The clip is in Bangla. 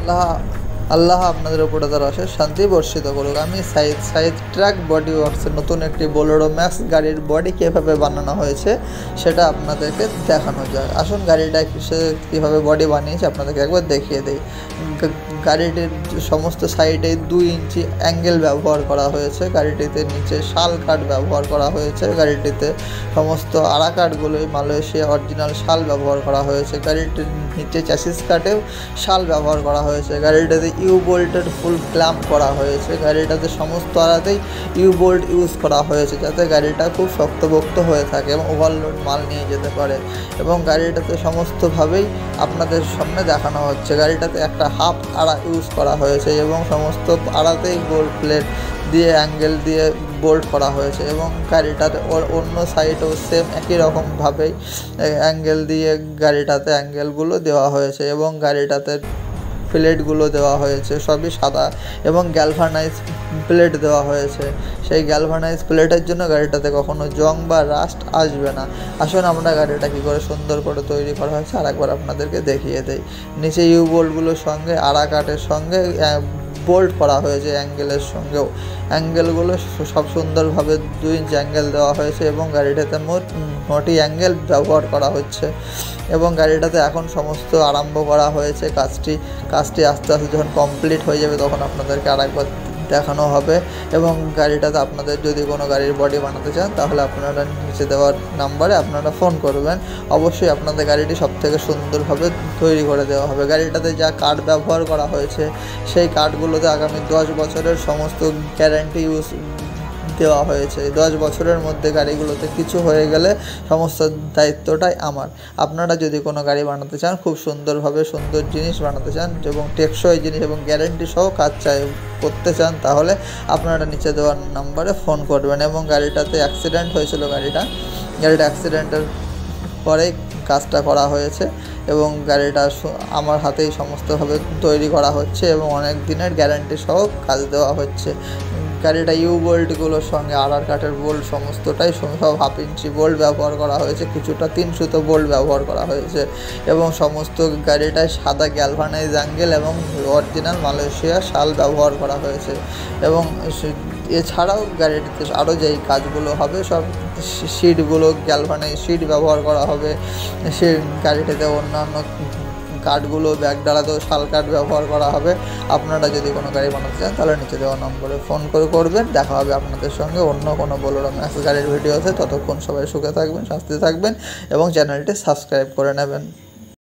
আল্লাহ আল্লাহ আপনাদের উপরে তার অশেষ শান্তি বর্ষিত করুক। আমি সাইদ ট্রাক বডি ওয়ার্কসের নতুন একটি বোলেরো ম্যাক্স গাড়ির বডি কীভাবে বানানো হয়েছে সেটা আপনাদেরকে দেখানো যায়। আসুন গাড়িটা কীভাবে বডি বানিয়েছে আপনাদেরকে একবার দেখিয়ে দিই। গাড়িটির সমস্ত সাইডে 2 ইঞ্চি অ্যাঙ্গেল ব্যবহার করা হয়েছে। গাড়িটিতে নিচে শাল কাঠ ব্যবহার করা হয়েছে। গাড়িটিতে সমস্ত আড়া কাঠগুলোই মালয়েশিয়া অরিজিনাল শাল ব্যবহার করা হয়েছে। গাড়িটির নিচে চ্যাসিস কাঠেও শাল ব্যবহার করা হয়েছে। গাড়িটাতে ইউ বোল্টের ফুল ক্ল্যাম্প করা হয়েছে। গাড়িটাতে সমস্ত আড়াতেই ইউ বোল্ট ইউজ করা হয়েছে যাতে গাড়িটা খুব শক্তপোক্ত হয়ে থাকে এবং ওভারলোড মাল নিয়ে যেতে পারে। এবং গাড়িটাতে সমস্তভাবেই আপনাদের সামনে দেখানো হচ্ছে। গাড়িটাতে একটা হাফ আড়া ইউজ করা হয়েছে এবং সমস্ত আড়াতেই গোল্ড প্লেট দিয়ে অ্যাঙ্গেল দিয়ে বোল্ট করা হয়েছে এবং গাড়িটাতে অন্য সাইডেও সেম একই রকমভাবেই অ্যাঙ্গেল দিয়ে গাড়িটাতে অ্যাঙ্গেলগুলো দেওয়া হয়েছে এবং গাড়িটাতে প্লেটগুলো দেওয়া হয়েছে সবই সাদা এবং গ্যালভানাইজ প্লেট দেওয়া হয়েছে। সেই গ্যালভানাইজ প্লেটের জন্য গাড়িটাতে কখনো জং বা রাস্ট আসবে না। আসুন আমরা গাড়িটা কী করে সুন্দর করে তৈরি করা হয়েছে আরেকবার আপনাদেরকে দেখিয়ে দেই। নিচে ইউ বোল্টগুলোর সঙ্গে আড়া কাঠের সঙ্গে বোল্ট করা হয়েছে, অ্যাঙ্গেলের সঙ্গেও অ্যাঙ্গেলগুলো সব সুন্দরভাবে 2 ইঞ্চ অ্যাঙ্গেল দেওয়া হয়েছে এবং গাড়িটাতে মোটি অ্যাঙ্গেল ব্যবহার করা হচ্ছে এবং গাড়িটাতে এখন সমস্ত আরম্ভ করা হয়েছে। কাজটি আস্তে আস্তে যখন কমপ্লিট হয়ে যাবে তখন আপনাদেরকে আরেকবার দেখানো হবে এবং গাড়িটাতে আপনাদের যদি কোনো গাড়ির বডি বানাতে চান তাহলে আপনারা নিচে দেওয়ার নাম্বারে আপনারা ফোন করবেন। অবশ্যই আপনাদের গাড়িটি সবথেকে সুন্দরভাবে তৈরি করে দেওয়া হবে। গাড়িটাতে যা কাঠ ব্যবহার করা হয়েছে সেই কাঠগুলোতে আগামী 10 বছরের সমস্ত গ্যারান্টি ইউজ দেওয়া হয়েছে। 10 বছরের মধ্যে গাড়িগুলোতে কিছু হয়ে গেলে সমস্ত দায়িত্বটাই আমার। আপনারা যদি কোনো গাড়ি বানাতে চান, খুব সুন্দরভাবে সুন্দর জিনিস বানাতে চান এবং টেকসই জিনিস এবং গ্যারেন্টি সহ কাজ করতে চান তাহলে আপনারা নিচে দেওয়ার নাম্বারে ফোন করবেন। এবং গাড়িটাতে অ্যাক্সিডেন্ট হয়েছিল, গাড়িটা অ্যাক্সিডেন্টের পরেই কাজটা করা হয়েছে এবং গাড়িটা আমার হাতেই সমস্তভাবে তৈরি করা হচ্ছে এবং অনেক দিনের গ্যারান্টি সহ কাজ দেওয়া হচ্ছে। গাড়িটা ইউ বোল্টগুলোর সঙ্গে আড়ার কাঠের বোল্ট সমস্তটাই সব 1/2 ইঞ্চি বোল্ট ব্যবহার করা হয়েছে, কিছুটা 3 সুতো বোল্ট ব্যবহার করা হয়েছে এবং সমস্ত গাড়িটায় সাদা গ্যালভানাইজ অ্যাঙ্গেল এবং অরিজিনাল মালয়েশিয়া শাল ব্যবহার করা হয়েছে। এবং এছাড়াও গাড়িটিতে আরও যেই কাজগুলো হবে সব সিটগুলো গ্যালভানাইজ সিট ব্যবহার করা হবে। সে গাড়িটিতে অন্যান্য কাঠগুলো ব্যাগ ডালাতেও শাল কাঠ ব্যবহার করা হবে। আপনারা যদি কোনো গাড়ি বানাতে চান তাহলে নিচে দেওয়া নম্বরে ফোন করে করবেন। দেখা হবে আপনাদের সঙ্গে অন্য কোনো বোলেরো ম্যাক্স গাড়ির ভিডিওতে। ততক্ষণ সবাই সুখে থাকবেন, শান্তিতে থাকবেন এবং চ্যানেলটি সাবস্ক্রাইব করে নেবেন।